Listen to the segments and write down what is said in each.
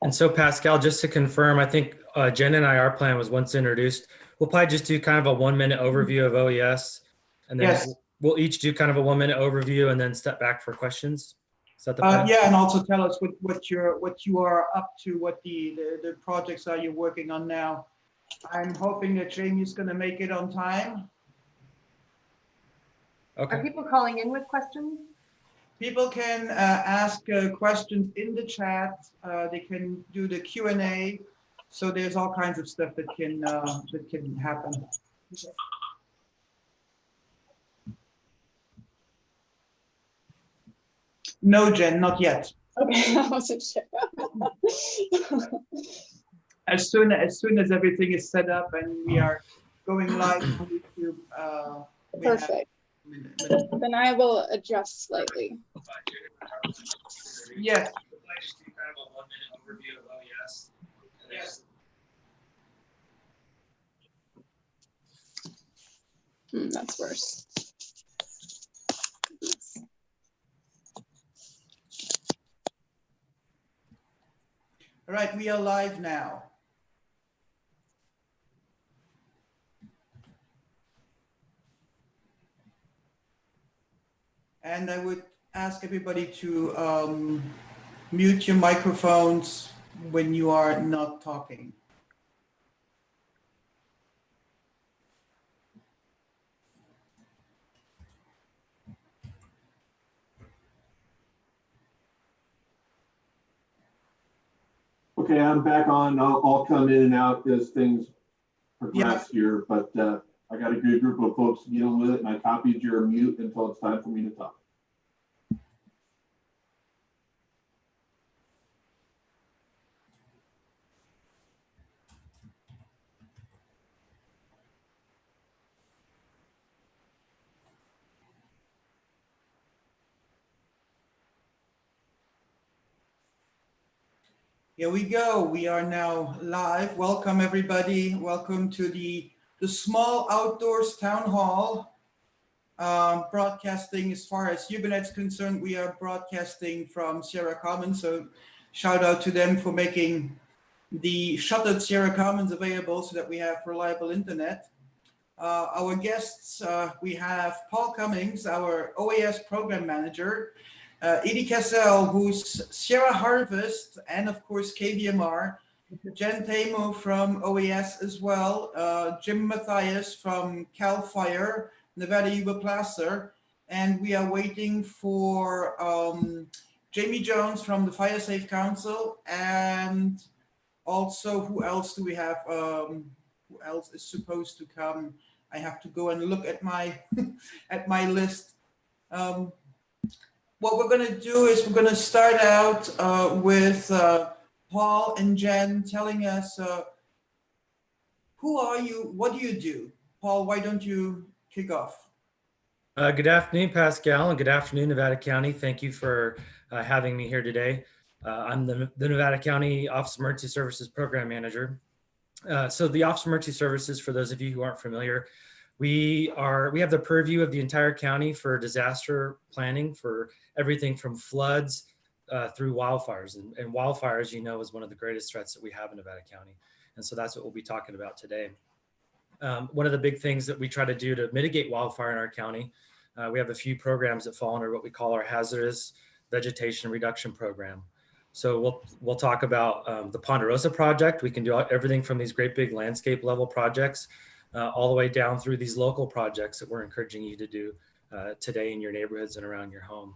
And so Pascal, just to confirm, I think Jen and I, our plan was once introduced, we'll probably just do kind of a 1 minute overview of OES, and then Yes. we'll each do kind of a 1 minute overview and then step back for questions. Is that the plan? Yeah, and also tell us what you are up to, what the projects are you're working on now. I'm hoping that Jamie's going to make it on time. Okay. Are people calling in with questions? People can ask questions in the chat. They can do the Q&A. So there's all kinds of stuff that can happen. No, Jen, not yet. Okay, I wasn't sure. As soon as everything is set up and we are going live on YouTube, Perfect. Then I will adjust slightly. Yes. Just do kind of a 1 minute overview of OES. Yes. That's worse. All right, we are live now. And I would ask everybody to mute your microphones when you are not talking. Okay, I'm back on. I'll come in and out as things progress here, but I got a good group of folks dealing with it, and I copied your mute until it's time for me to talk. Here we go. We are now live. Welcome, everybody. Welcome to the small outdoors town hall. Broadcasting, as far as Ubinet's concerned, we are broadcasting from Sierra Commons. So shout out to them for making the shuttered Sierra Commons available so that we have reliable internet. Our guests, we have Paul Cummings, our OAS program manager, Edie Cassell, who's Sierra Harvest, and of course KVMR, Jen Tamo from OAS as well, Jim Matthias from CAL FIRE, Nevada Yuba Placer, and we are waiting for Jamie Jones from the Fire Safe Council, and also who else do we have? Who else is supposed to come? I have to go and look at my at my list. What we're going to do is we're going to start out with Paul and Jen telling us who are you, what do you do? Paul, why don't you kick off? Good afternoon, Pascal, and good afternoon, Nevada County. Thank you for having me here today. I'm the Nevada County Office of Emergency Services Program Manager. So the Office of Emergency Services, for those of you who aren't familiar, we have the purview of the entire county for disaster planning for everything from floods through wildfires. And wildfires, you know, is one of the greatest threats that we have in Nevada County. And so that's what we'll be talking about today. One of the big things that we try to do to mitigate wildfire in our county, we have a few programs that fall under what we call our hazardous vegetation reduction program. So we'll talk about the Ponderosa project. We can do everything from these great big landscape level projects all the way down through these local projects that we're encouraging you to do today in your neighborhoods and around your home.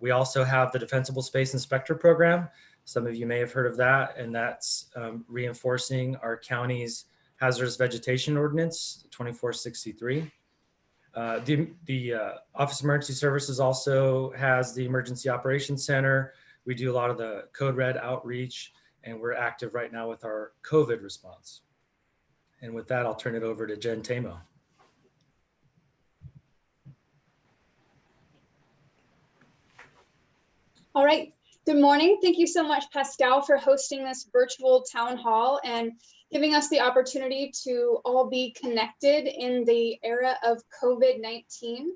We also have the Defensible Space Inspector program. Some of you may have heard of that, and that's reinforcing our county's hazardous vegetation ordinance 2463. The Office of Emergency Services also has the Emergency Operations Center. We do a lot of the Code Red outreach, and we're active right now with our COVID response. And with that, I'll turn it over to Jen Tamo. All right. Good morning. Thank you so much, Pascal, for hosting this virtual town hall and giving us the opportunity to all be connected in the era of COVID-19.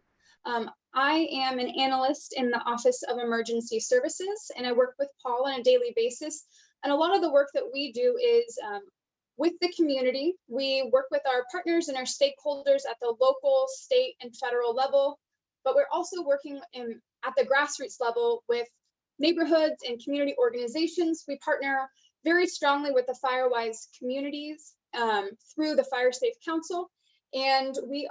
I am an analyst in the Office of Emergency Services, and I work with Paul on a daily basis And a lot of the work that we do is with the community. We work with our partners and our stakeholders at the local, state, and federal level, but we're also working at the grassroots level with neighborhoods and community organizations. We partner very strongly with the FireWise communities through the Fire Safe Council, and we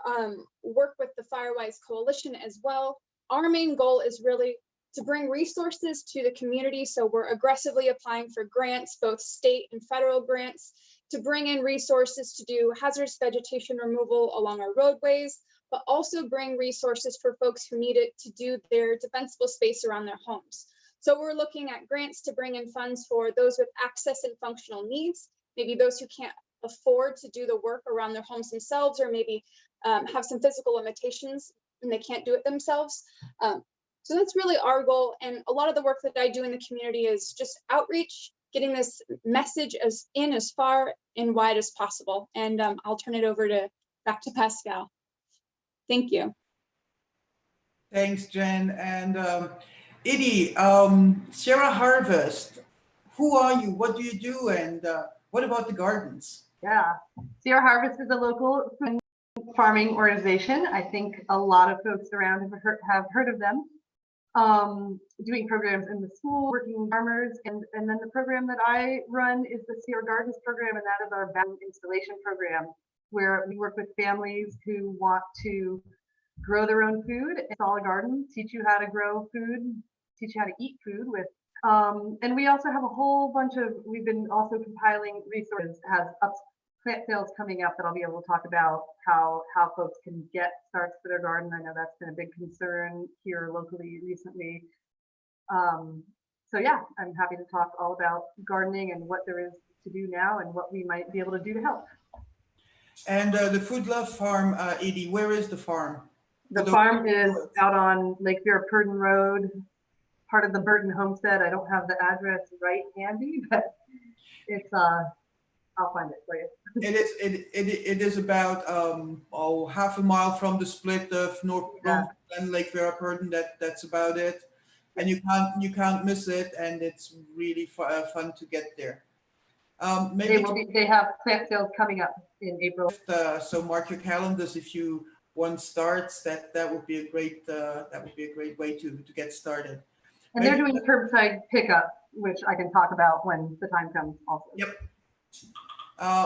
work with the FireWise Coalition as well. Our main goal is really to bring resources to the community, so we're aggressively applying for grants, both state and federal grants, to bring in resources to do hazardous vegetation removal along our roadways, but also bring resources for folks who need it to do their defensible space around their homes. So we're looking at grants to bring in funds for those with access and functional needs, maybe those who can't afford to do the work around their homes themselves, or maybe have some physical limitations and they can't do it themselves. So that's really our goal. And a lot of the work that I do in the community is just outreach, getting this message as far and wide as possible. And I'll turn it over back to Pascal. Thank you. Thanks, Jen. And Edie, Sierra Harvest, who are you? What do you do? And what about the gardens? Yeah, Sierra Harvest is a local food farming organization. I think a lot of folks around have heard of them. Doing programs in the school, working with farmers, and then the program that I run is the Sierra Gardens program, and that is our back installation program, where we work with families who want to grow their own food, install a garden, teach you how to grow food, teach you how to eat food with. And we also have a whole bunch of, we've been also compiling resources, has plant sales coming up that I'll be able to talk about how folks can get starts for their garden. I know that's been a big concern here locally recently. So yeah, I'm happy to talk all about gardening and what there is to do now and what we might be able to do to help. And the Food Love Farm, Edie, where is the farm? The farm is out on Lake Vera Purdon Road, part of the Burton Homestead. I don't have the address right handy, but it's I'll find it for you. It is about half a mile from the split of North and Lake Vera Purdon. That's about it, and you can't miss it, and it's really fun to get there. They have plant sales coming up in April. So mark your calendars if one starts. That would be a great way to get started. And they're doing curbside pickup, which I can talk about when the time comes also. Yep.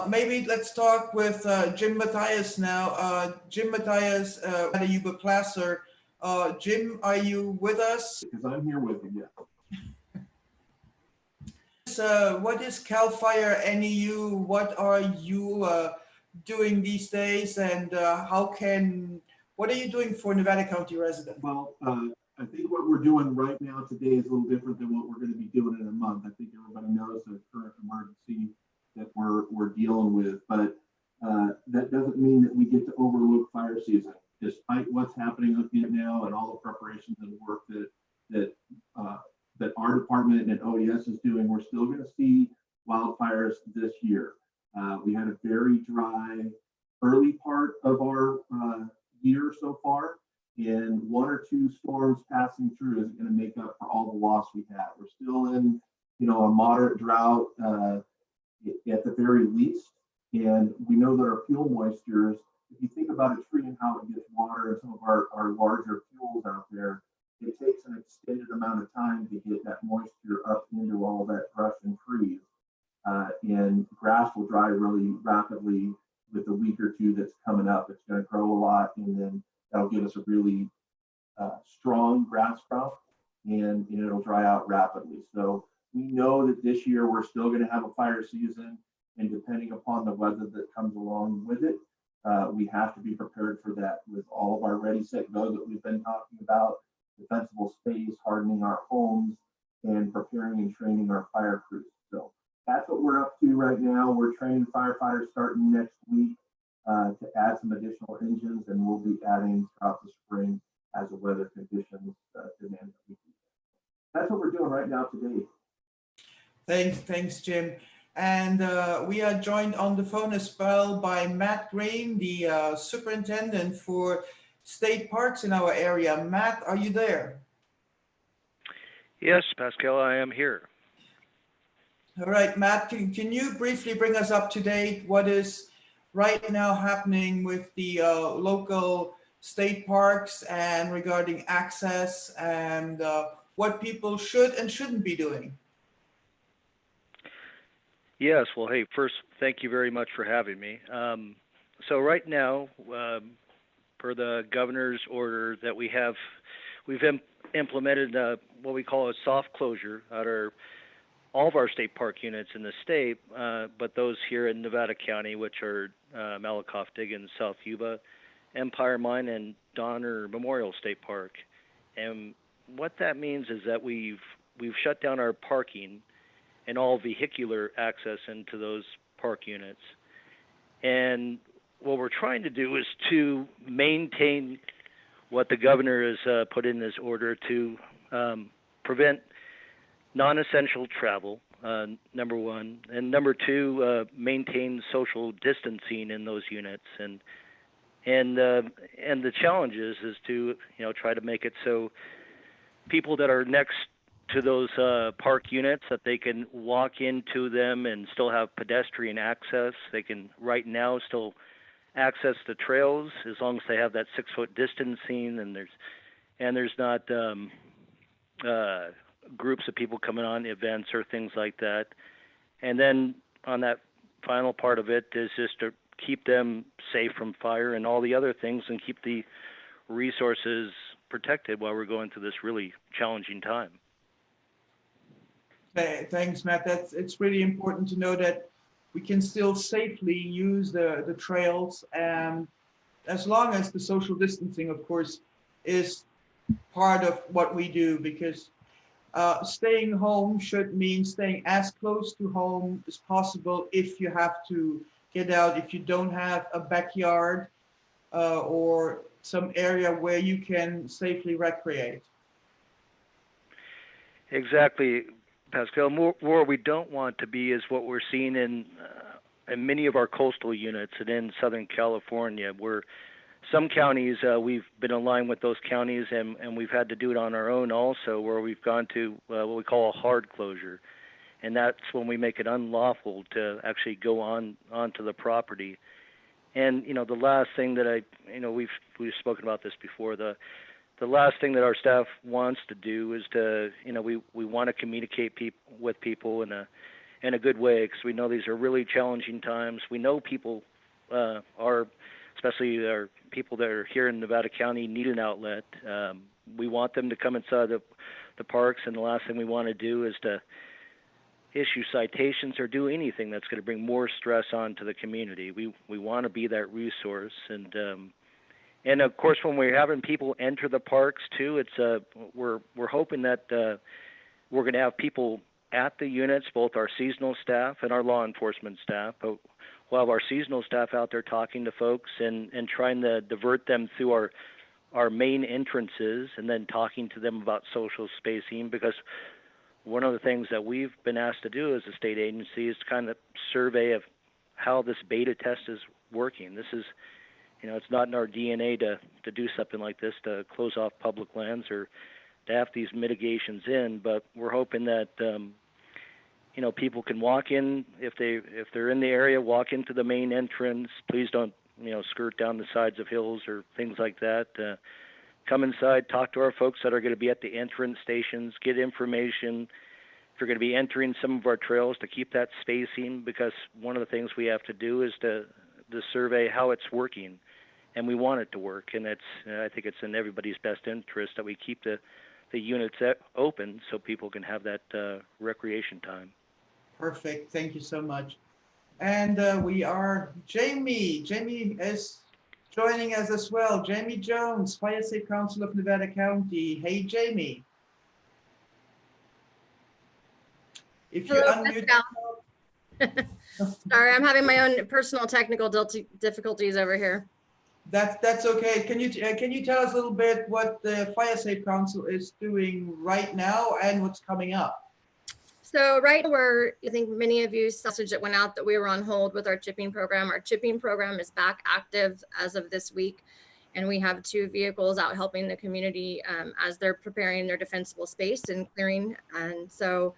Maybe let's talk with Jim Matthias now. Jim Matthias, Yuba Placer. Jim, are you with us? Because I'm here with you, So what is CAL FIRE NEU? What are you doing these days? And what are you doing for Nevada County residents? Well, I think what we're doing right now today is a little different than what we're going to be doing in a month. I think everybody knows the current emergency that we're dealing with, but that doesn't mean that we get to overlook fire season. Despite what's happening with it now and all the preparations and work that our department and ODS is doing, we're still going to see wildfires this year. We had a very dry early part of our year so far, and one or two storms passing through isn't going to make up for all the loss we had. We're still in, a moderate drought at the very least, and we know that our fuel moistures, if you think about a tree and how it gets water and some of our larger fuels out there, it takes an extended amount of time to get that moisture up into all that brush and trees. And grass will dry really rapidly with the week or two that's coming up. It's going to grow a lot, and then that'll give us a really strong grass crop, and it'll dry out rapidly. So we know that this year we're still going to have a fire season, and depending upon the weather that comes along with it, we have to be prepared for that with all of our ready, set, go that we've been talking about, defensible space, hardening our homes, and preparing and training our fire crews. So that's what we're up to right now. We're training firefighters starting next week to add some additional engines, and we'll be adding throughout the spring as the weather conditions demand. That's what we're doing right now today. Thanks, Jim. And we are joined on the phone as well by Matt Green, the superintendent for state parks in our area. Matt, are you there? Yes, Pascal, I am here. All right, Matt, can you briefly bring us up to date? What is right now happening with the local state parks and regarding access and what people should and shouldn't be doing? Yes, well, hey, first, thank you very much for having me. So right now, per the governor's order that we've implemented what we call a soft closure at all of our state park units in the state, but those here in Nevada County, which are Malakoff, Diggins, South Yuba, Empire Mine, and Donner Memorial State Park. And what that means is that we've shut down our parking and all vehicular access into those park units. And what we're trying to do is to maintain what the governor has put in this order to prevent non-essential travel, number one, and number two, maintain social distancing in those units. And the challenge is to try to make it so people that are next to those park units that they can walk into them and still have pedestrian access. They can right now still access the trails as long as they have that 6-foot distancing, and there's not groups of people coming on events or things like that. And then on that final part of it is just to keep them safe from fire and all the other things and keep the resources protected while we're going through this really challenging time. Thanks, Matt. It's really important to know that we can still safely use the trails, and as long as the social distancing, of course, is part of what we do, because staying home should mean staying as close to home as possible if you have to get out, if you don't have a backyard or some area where you can safely recreate. Exactly, Pascal. More we don't want to be is what we're seeing in many of our coastal units and in Southern California, where some counties, we've been aligned with those counties, and we've had to do it on our own also, where we've gone to what we call a hard closure. And that's when we make it unlawful to actually go onto the property. And, the last thing that we've spoken about this before, the last thing that our staff wants to do is to, we want to communicate with people in a good way, because we know these are really challenging times. We know people especially our people that are here in Nevada County, need an outlet. We want them to come inside the parks, and the last thing we want to do is to issue citations or do anything that's going to bring more stress onto the community. We want to be that resource, and of course, when we're having people enter the parks too, it's we're hoping that we're going to have people at the units, both our seasonal staff and our law enforcement staff. But we'll have our seasonal staff out there talking to folks and trying to divert them through our main entrances, and then talking to them about social spacing, because one of the things that we've been asked to do as a state agency is to kind of survey of how this beta test is working. This is, it's not in our DNA to do something like this, to close off public lands or to have these mitigations in, but we're hoping that people can walk in, if they're in the area, walk into the main entrance. Please don't skirt down the sides of hills or things like that. Come inside, talk to our folks that are going to be at the entrance stations, get information. If you're going to be entering some of our trails, to keep that spacing, because one of the things we have to do is to survey how it's working, and we want it to work. And I think it's in everybody's best interest that we keep the units open so people can have that recreation time. Perfect. Thank you so much. And we are Jamie. Jamie is joining us as well. Jamie Jones, Fire Safe Council of Nevada County. Hey, Jamie. If you Hello, unmute. Pascal. Sorry, I'm having my own personal technical difficulties over here. That's okay. Can you tell us a little bit what the Fire Safe Council is doing right now and what's coming up? So right where I think many of you saw the message that went out that we were on hold with our chipping program. Our chipping program is back active as of this week, and we have 2 vehicles out helping the community as they're preparing their defensible space and clearing. And so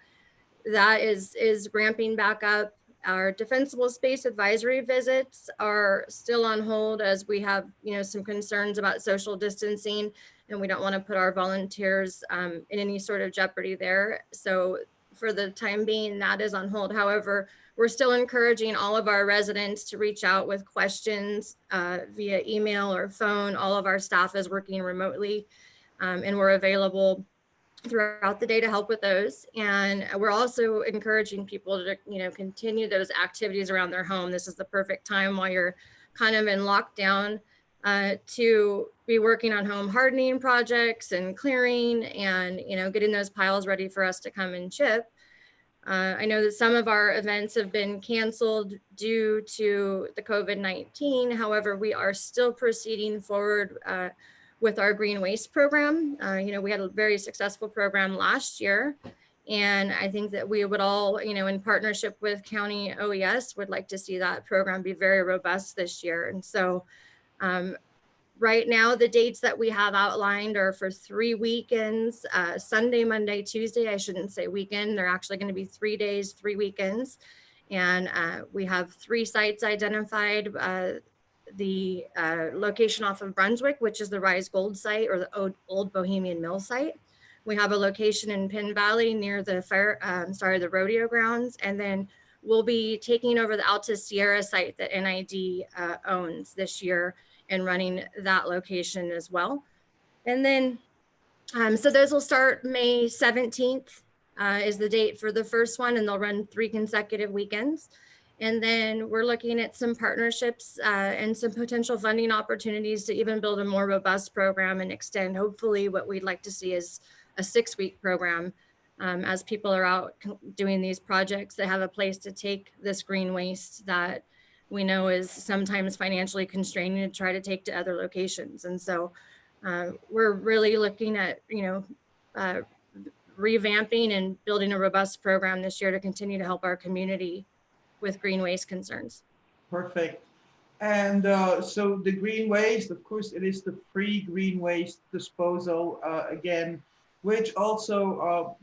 that is ramping back up. Our defensible space advisory visits are still on hold as we have, some concerns about social distancing, and we don't want to put our volunteers in any sort of jeopardy there. So for the time being, that is on hold. However, we're still encouraging all of our residents to reach out with questions via email or phone. All of our staff is working remotely, and we're available throughout the day to help with those. And we're also encouraging people to, continue those activities around their home. This is the perfect time while you're kind of in lockdown to be working on home hardening projects and clearing and, getting those piles ready for us to come and chip. I know that some of our events have been canceled due to the COVID-19. However, we are still proceeding forward with our green waste program. We had a very successful program last year. And I think that we would all, in partnership with County OES, would like to see that program be very robust this year. And so right now, the dates that we have outlined are for 3 weekends, Sunday, Monday, Tuesday. I shouldn't say weekend. They're actually going to be 3 days, 3 weekends. And we have 3 sites identified. The location off of Brunswick, which is the Rise Gold site or the old Bohemian Mill site. We have a location in Penn Valley near the the rodeo grounds. And then we'll be taking over the Alta Sierra site that NID owns this year and running that location as well. And then, so those will start May 17th is the date for the first one, and they'll run 3 consecutive weekends. And then we're looking at some partnerships and some potential funding opportunities to even build a more robust program and extend, hopefully, what we'd like to see is a 6-week program as people are out doing these projects that have a place to take this green waste that we know is sometimes financially constraining to try to take to other locations. And so we're really looking at, revamping and building a robust program this year to continue to help our community with green waste concerns. Perfect. And so the green waste, of course, it is the free green waste disposal again, which also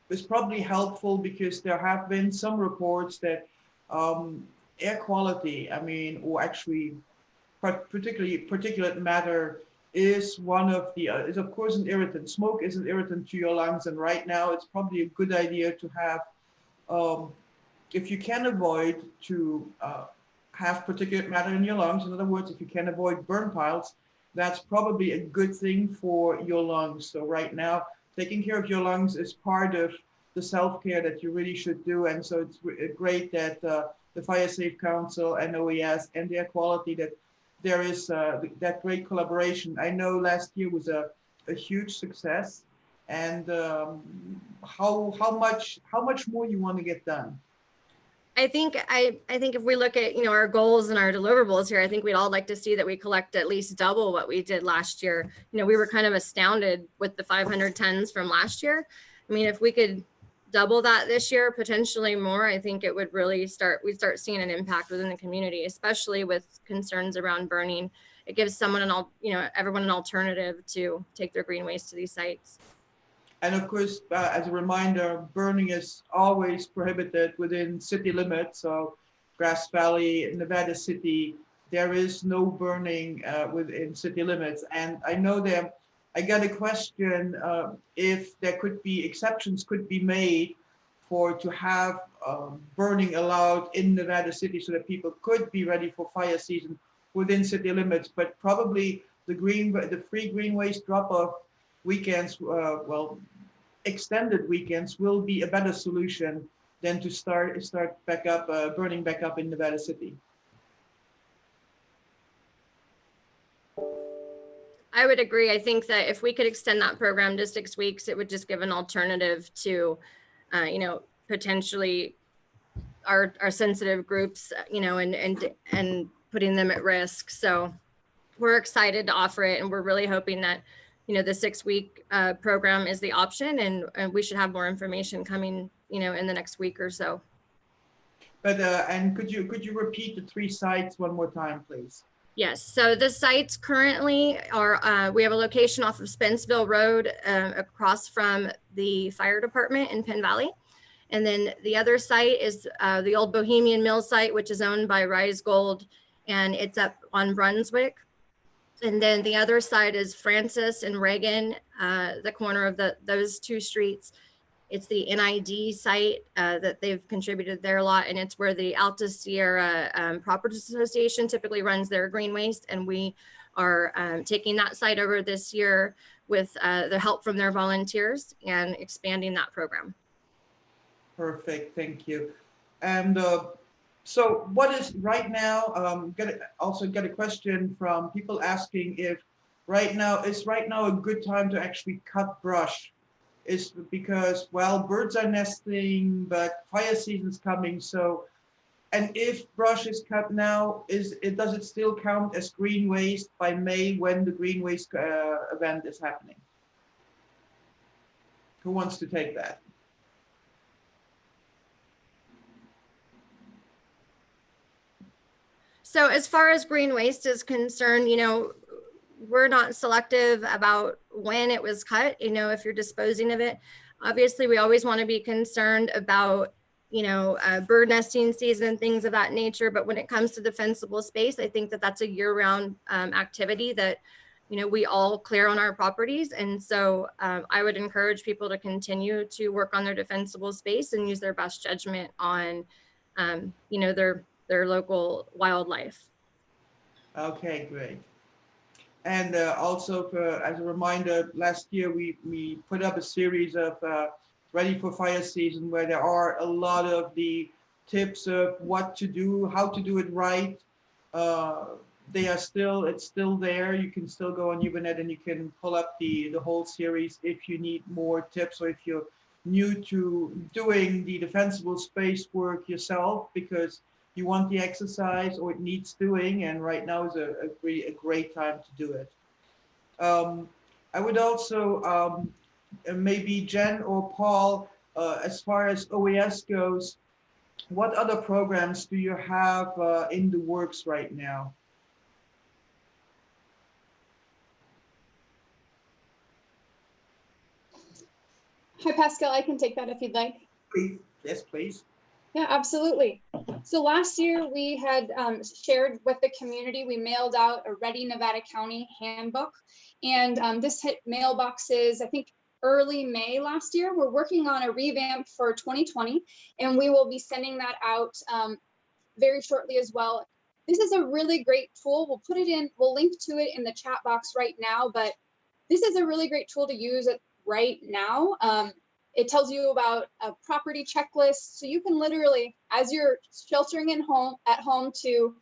is probably helpful because there have been some reports that air quality, or actually particularly particulate matter is one of the, is of course an irritant. Smoke is an irritant to your lungs. And right now it's probably a good idea to have, if you can avoid to have particulate matter in your lungs, in other words, if you can avoid burn piles, that's probably a good thing for your lungs. So right now, taking care of your lungs is part of the self-care that you really should do. And so it's great that the Fire Safe Council and OES and Air Quality, that there is that great collaboration. I know last year was a huge success. And how much more you want to get done? I think if we look at, our goals and our deliverables here, I think we'd all like to see that we collect at least double what we did last year. We were kind of astounded with the 500 tons from last year. If we could double that this year, potentially more, I think it would really we'd start seeing an impact within the community, especially with concerns around burning. It gives someone everyone an alternative to take their green waste to these sites. And of course, as a reminder, burning is always prohibited within city limits. So Grass Valley, Nevada City, there is no burning within city limits. And I know I got a question if there could be exceptions could be made to have burning allowed in Nevada City so that people could be ready for fire season within city limits. But probably the free green waste drop-off weekends, extended weekends will be a better solution than to start back up, burning back up in Nevada City. I would agree. I think that if we could extend that program to 6 weeks, it would just give an alternative to, potentially our sensitive groups, and putting them at risk. So we're excited to offer it, and we're really hoping that the 6-week program is the option, and we should have more information coming, in the next week or so. But and could you repeat the 3 sites one more time, please? Yes. So the sites currently are, we have a location off of Spenceville Road across from the fire department in Penn Valley. And then the other site is the old Bohemian Mill site, which is owned by Rise Gold, and it's up on Brunswick. And then the other side is Francis and Reagan, the corner of those two streets. It's the NID site that they've contributed there a lot, and it's where the Alta Sierra Property Association typically runs their green waste, and we are taking that site over this year with the help from their volunteers and expanding that program. Perfect, thank you. And so what is right now, also get a question from people asking if right now a good time to actually cut brush? Is because, well, birds are nesting, but fire season's coming. So, and if brush is cut now, does it still count as green waste by May when the green waste event is happening? Who wants to take that? So as far as green waste is concerned, you know, we're not selective about when it was cut, you know, if you're disposing of it. Obviously, we always want to be concerned about, you know, bird nesting season and things of that nature. But when it comes to defensible space, I think that that's a year-round activity that, you know, we all clear on our properties. And so I would encourage people to continue to work on their defensible space and use their best judgment on, you know, their local wildlife. Okay, great. And also as a reminder, last year we put up a series of Ready for Fire Season where there are a lot of the tips of what to do, how to do it right. It's still there. You can still go on Ubernet and you can pull up the whole series if you need more tips, or if you're new to doing the defensible space work yourself because you want the exercise or it needs doing, and right now is a great time to do it. I would also, maybe Jen or Paul, as far as OAS goes, what other programs do you have in the works right now? Hi, Pascal, I can take that if you'd like. Please. Yes, please. Yeah, absolutely. So last year we had shared with the community, we mailed out a Ready Nevada County handbook, and this hit mailboxes, I think, early May last year. We're working on a revamp for 2020, and we will be sending that out very shortly as well. This is a really great tool. We'll link to it in the chat box right now, but this is a really great tool to use right now. It tells you about a property checklist. So you can literally, as you're sheltering at home to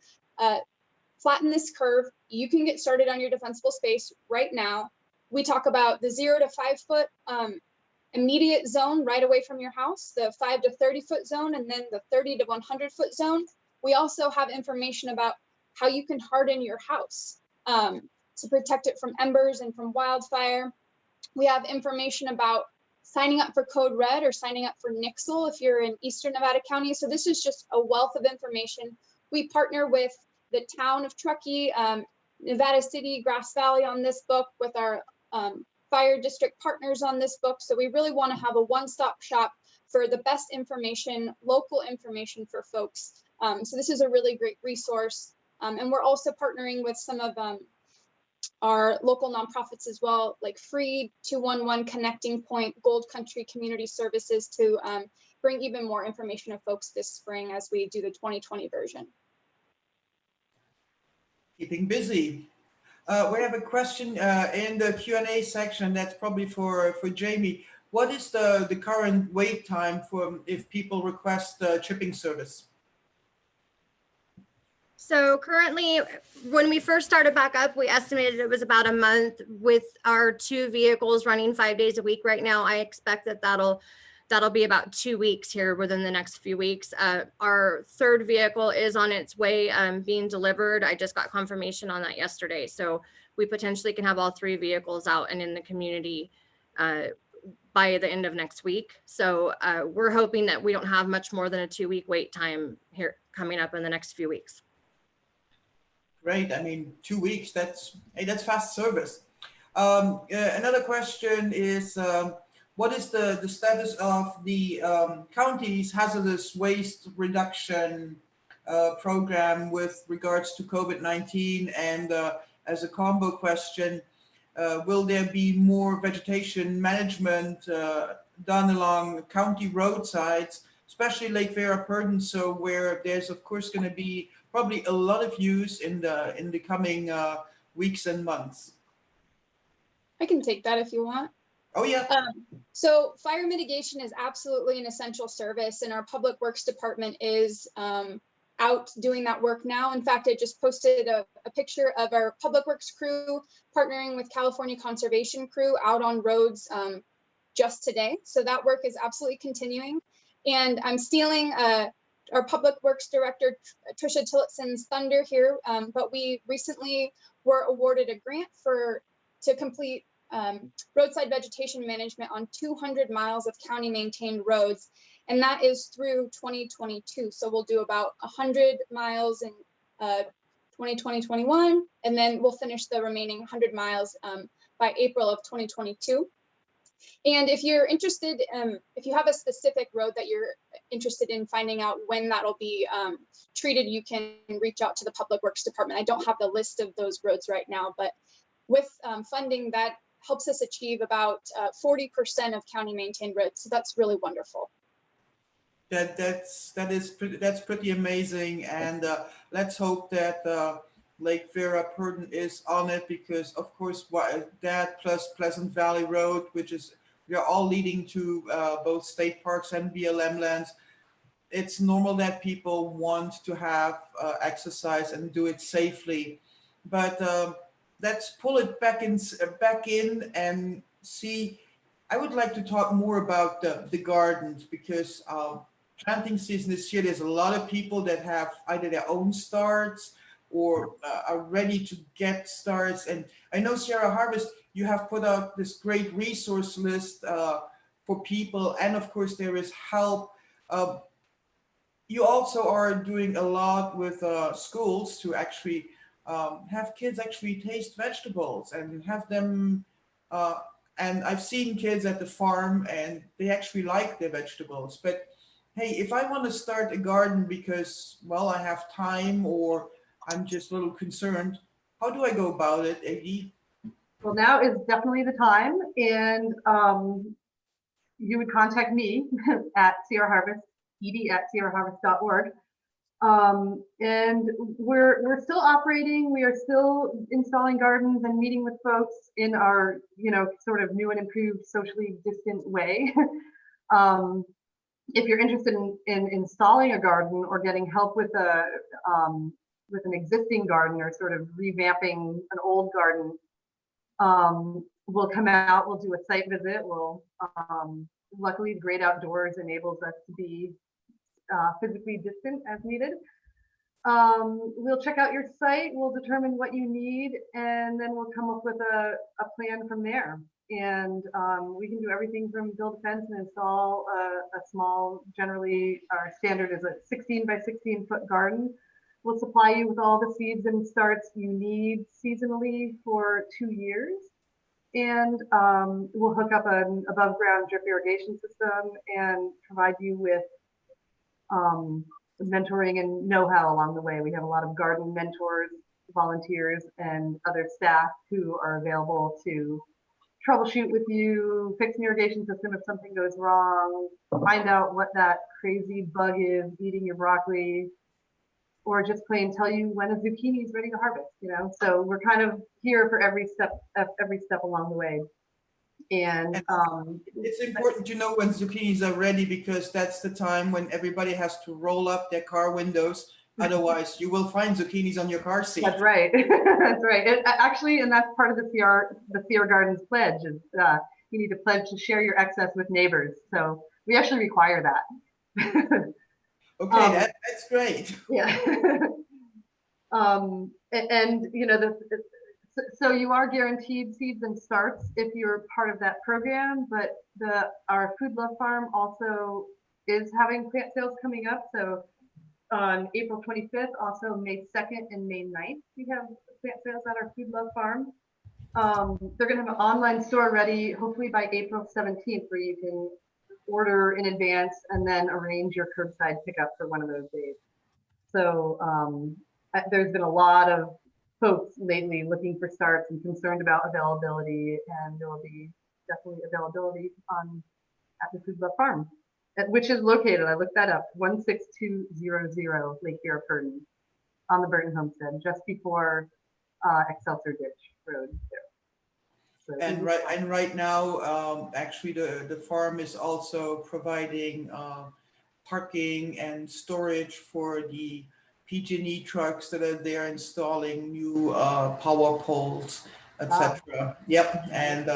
flatten this curve, you can get started on your defensible space right now. We talk about the 0 to 5 foot immediate zone right away from your house, the 5 to 30 foot zone, and then the 30 to 100 foot zone. We also have information about how you can harden your house to protect it from embers and from wildfire. We have information about signing up for Code Red or signing up for Nixle if you're in Eastern Nevada County. So this is just a wealth of information. We partner with the town of Truckee, Nevada City, Grass Valley on this book, with our fire district partners on this book. So we really want to have a one-stop shop for the best information, local information for folks. So this is a really great resource. And we're also partnering with some of our local nonprofits as well, like Free, 211, Connecting Point, Gold Country Community Services, to bring even more information to folks this spring as we do the 2020 version. Keeping busy. We have a question in the Q&A section that's probably for Jamie. What is the current wait time for if people request chipping service? So currently, when we first started back up, we estimated it was about a month. With our 2 vehicles running 5 days a week right now, I expect that that'll be about 2 weeks here within the next few weeks. Our 3rd vehicle is on its way being delivered. I just got confirmation on that yesterday. So we potentially can have all 3 vehicles out and in the community by the end of next week. So we're hoping that we don't have much more than a 2-week wait time here coming up in the next few weeks. Great. I mean, 2 weeks, that's fast service. Another question is, what is the status of the county's hazardous waste reduction program with regards to COVID-19? And as a combo question, will there be more vegetation management done along county roadsides, especially Lake Vera Purdon, so where there's of course going to be probably a lot of use in the coming weeks and months? I can take that if you want. Oh yeah. So fire mitigation is absolutely an essential service, and our Public Works Department is out doing that work now. In fact, I just posted a picture of our Public Works crew partnering with California Conservation crew out on roads just today. So that work is absolutely continuing. And I'm stealing our Public Works Director, Tricia Tillotson's thunder here, but we recently were awarded a grant to complete roadside vegetation management on 200 miles of county maintained roads, and that is through 2022. So we'll do about 100 miles in 2021, and then we'll finish the remaining 100 miles by April of 2022. And if you're interested, if you have a specific road that you're interested in finding out when that'll be treated, you can reach out to the Public Works Department. I don't have the list of those roads right now, but with funding, that helps us achieve about 40% of county maintained roads. So that's really wonderful. That's pretty amazing, and let's hope that Lake Vera Purdon is on it, because of course that plus Pleasant Valley Road, which is, we are all leading to both state parks and BLM lands. It's normal that people want to have exercise and do it safely, but let's pull it back in and see. I would like to talk more about the gardens, because planting season this year, there's a lot of people that have either their own starts or are ready to get starts. And I know Sierra Harvest, you have put out this great resource list for people, and of course there is help. You also are doing a lot with schools to actually have kids actually taste vegetables and have them, and I've seen kids at the farm and they actually like their vegetables. But hey, if I want to start a garden because, well, I have time or I'm just a little concerned, how do I go about it, Adi? Well, now is definitely the time, and you would contact me at Sierra Harvest, ed@sierraharvest.org. And we're still operating. We are still installing gardens and meeting with folks in our, sort of new and improved socially distant way. If you're interested in installing a garden or getting help with an existing garden, or sort of revamping an old garden, we'll come out, we'll do a site visit. We'll luckily the great outdoors enables us to be physically distant as needed. We'll check out your site, we'll determine what you need, and then we'll come up with a plan from there. And we can do everything from build a fence and install a small, generally our standard is a 16 by 16 foot garden. We'll supply you with all the seeds and starts you need seasonally for 2 years. And we'll hook up an above ground drip irrigation system and provide you with mentoring and know-how along the way. We have a lot of garden mentors, volunteers, and other staff who are available to troubleshoot with you, fix an irrigation system if something goes wrong, find out what that crazy bug is eating your broccoli, or just plain tell you when a zucchini is ready to harvest. So we're kind of here for every step along the way. And it's important to know when zucchinis are ready, because that's the time when everybody has to roll up their car windows. Otherwise, you will find zucchinis on your car seat. That's right. That's right. Actually, and that's part of the Sierra Gardens pledge is you need to pledge to share your excess with neighbors. So we actually require that. Okay, that's great. Yeah. So you are guaranteed seeds and starts if you're part of that program, but our Food Love Farm also is having plant sales coming up. So on April 25th, also May 2nd and May 9th, we have plant sales at our Food Love Farm. They're going to have an online store ready, hopefully by April 17th, where you can order in advance and then arrange your curbside pickup for one of those days. So there's been a lot of folks lately looking for starts and concerned about availability, and there will be definitely availability at the Food Love Farm, which is located, I looked that up, 16200 Lake Bureau Purdon on the Burton Homestead, just before Excelsior Ditch Road there. So And right now, actually, the farm is also providing parking and storage for the PG&E trucks that are there, installing new power poles, etc. Yep. And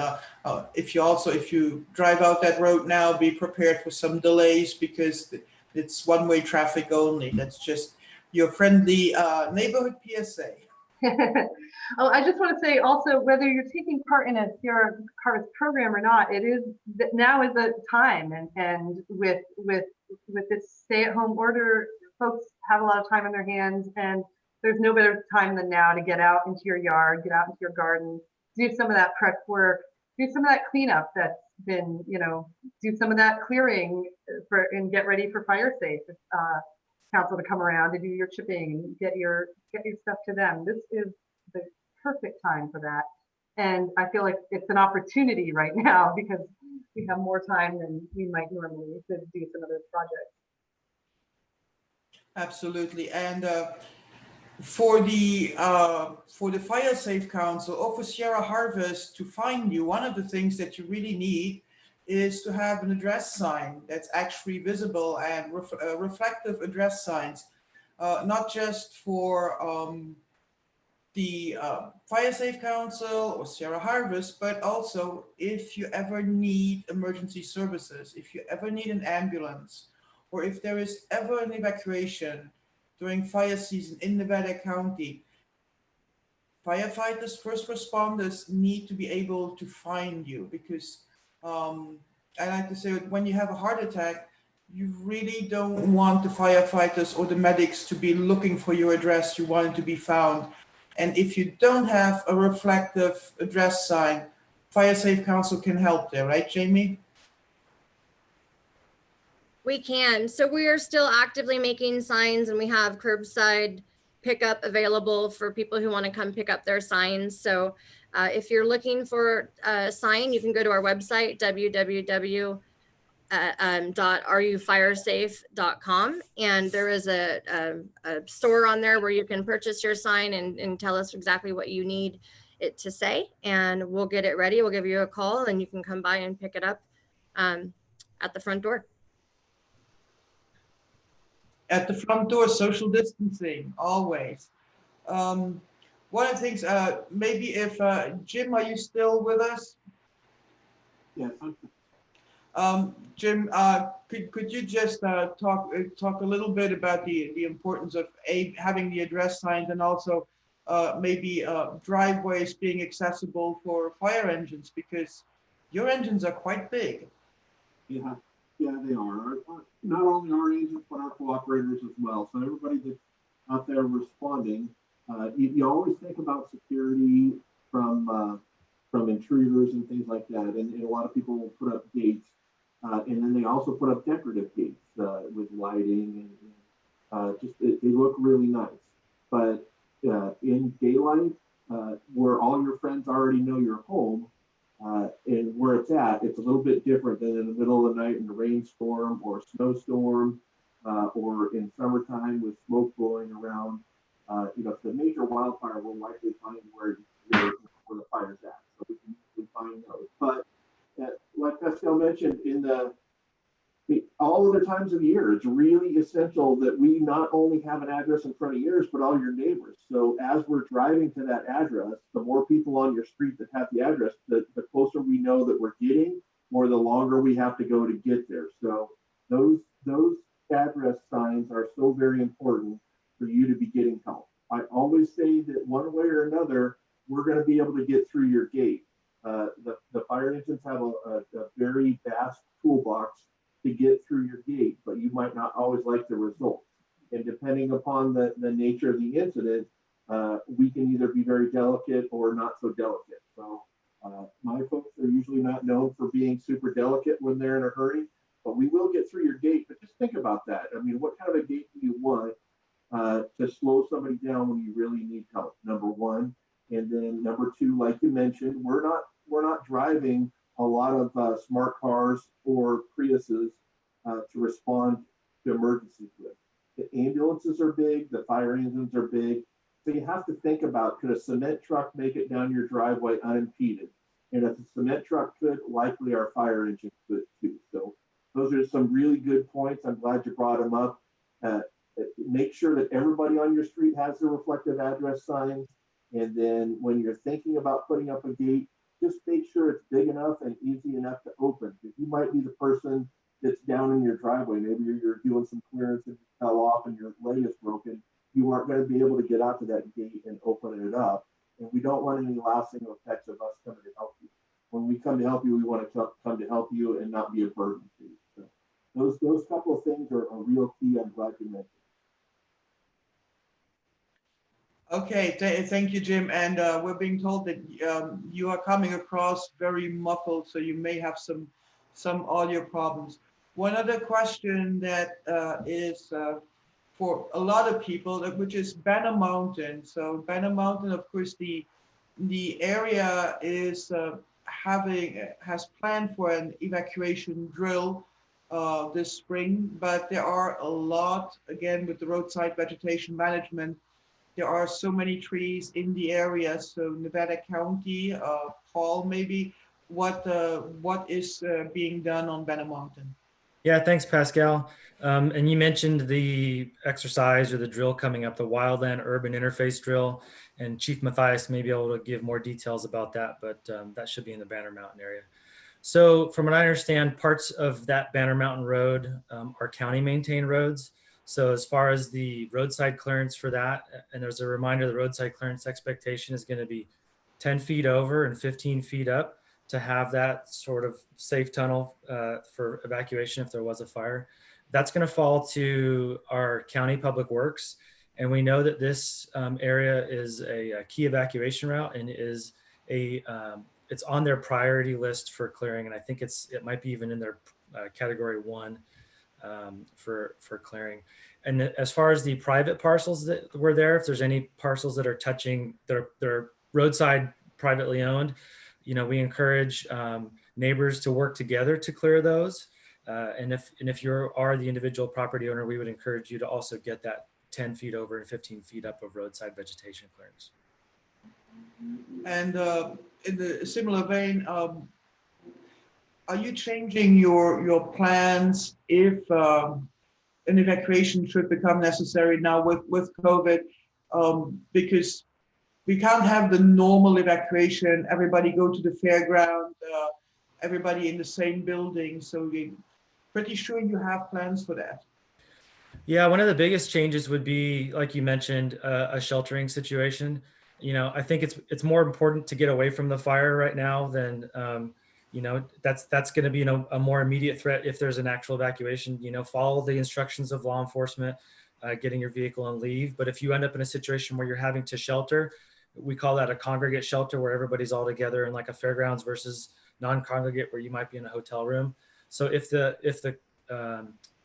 if you drive out that road now, be prepared for some delays because it's one-way traffic only. That's just your friendly neighborhood PSA. Oh, I just want to say also, whether you're taking part in a Sierra Harvest program or not, now is the time, and with this stay-at-home order, folks have a lot of time on their hands, and there's no better time than now to get out into your yard, get out into your garden, do some of that prep work, do some of that cleanup that's been, do some of that clearing and get ready for Fire Safe Council to come around to do your chipping and get your stuff to them. This is the perfect time for that. And I feel like it's an opportunity right now because we have more time than we might normally to do some of those projects. Absolutely. And for the Fire Safe Council or for Sierra Harvest to find you, one of the things that you really need is to have an address sign that's actually visible, and reflective address signs, not just for the Fire Safe Council or Sierra Harvest, but also if you ever need emergency services, if you ever need an ambulance, or if there is ever an evacuation during fire season in Nevada County, firefighters, first responders need to be able to find you because I like to say when you have a heart attack, you really don't want the firefighters or the medics to be looking for your address. You want it to be found. And if you don't have a reflective address sign, Fire Safe Council can help there, right, Jamie? We can. So we are still actively making signs, and we have curbside pickup available for people who want to come pick up their signs. So if you're looking for a sign, you can go to our website, www.areyoufiresafe.com, and there is a store on there where you can purchase your sign and tell us exactly what you need it to say, and we'll get it ready. We'll give you a call, and you can come by and pick it up at the front door. At the front door, social distancing, always. One of the things, maybe if, Jim, are you still with us? Yes. Jim, could you just talk a little bit about the importance of having the address signs, and also maybe driveways being accessible for fire engines, because your engines are quite big. Yeah, they are. Not only our agents, but our cooperators as well. So everybody that's out there responding, you always think about security from intruders and things like that. And a lot of people will put up gates, and then they also put up decorative gates with lighting, and they look really nice. But in daylight, where all your friends already know your home, and where it's at, it's a little bit different than in the middle of the night in a rainstorm or a snowstorm, or in summertime with smoke blowing around. If the major wildfire, will likely find where the fire's at, so we can find those. But like Pascal mentioned, all other times of the year, it's really essential that we not only have an address in front of yours, but all your neighbors. So as we're driving to that address, the more people on your street that have the address, the closer we know that we're getting, or the longer we have to go to get there. So those address signs are so very important for you to be getting help. I always say that one way or another, we're going to be able to get through your gate. The fire engines have a very vast toolbox to get through your gate, but you might not always like the results. And depending upon the nature of the incident, we can either be very delicate or not so delicate. So my folks are usually not known for being super delicate when they're in a hurry, but we will get through your gate. But just think about that. I mean, what kind of a gate do you want to slow somebody down when you really need help? Number one. And then number two, like you mentioned, we're not driving a lot of smart cars or Priuses to respond to emergencies with. The ambulances are big, the fire engines are big. So you have to think about, could a cement truck make it down your driveway unimpeded? And if a cement truck could, likely our fire engine could too. So those are some really good points. I'm glad you brought them up. Make sure that everybody on your street has the reflective address signs. And then when you're thinking about putting up a gate, just make sure it's big enough and easy enough to open. Because you might be the person that's down in your driveway. Maybe you're doing some clearance and you fell off and your leg is broken. You aren't going to be able to get out to that gate and open it up. And we don't want any lasting effects of us coming to help you. When we come to help you, we want to come to help you and not be a burden to you. So those couple of things are real key. I'm glad you mentioned. Okay, thank you, Jim. And we're being told that you are coming across very muffled, so you may have some audio problems. One other question that is for a lot of people, which is Banner Mountain. So Banner Mountain, of course, the area is has planned for an evacuation drill this spring, but there are a lot, again, with the roadside vegetation management. There are so many trees in the area. So Nevada County, Paul, maybe what is being done on Banner Mountain? Yeah, thanks, Pascal. And you mentioned the exercise or the drill coming up, the Wildland Urban Interface Drill, and Chief Matthias may be able to give more details about that, but that should be in the Banner Mountain area. So from what I understand, parts of that Banner Mountain Road are county maintained roads. So as far as the roadside clearance for that, and there's a reminder, the roadside clearance expectation is going to be 10 feet over and 15 feet up to have that sort of safe tunnel for evacuation if there was a fire. That's going to fall to our county public works. And we know that this area is a key evacuation route and is it's on their priority list for clearing. And I think it might be even in their category 1 for clearing. And as far as the private parcels that were there, if there's any parcels that are touching, they're roadside privately owned, we encourage neighbors to work together to clear those. And if you are the individual property owner, we would encourage you to also get that 10 feet over and 15 feet up of roadside vegetation clearance. And in the similar vein, are you changing your plans if an evacuation should become necessary now with COVID? Because we can't have the normal evacuation, everybody go to the fairground, everybody in the same building. So we're pretty sure you have plans for that. Yeah, one of the biggest changes would be, like you mentioned, a sheltering situation. I think it's more important to get away from the fire right now than that's going to be a more immediate threat if there's an actual evacuation. Follow the instructions of law enforcement, getting your vehicle and leave. But if you end up in a situation where you're having to shelter, we call that a congregate shelter, where everybody's all together in like a fairgrounds, versus non-congregate where you might be in a hotel room. So if the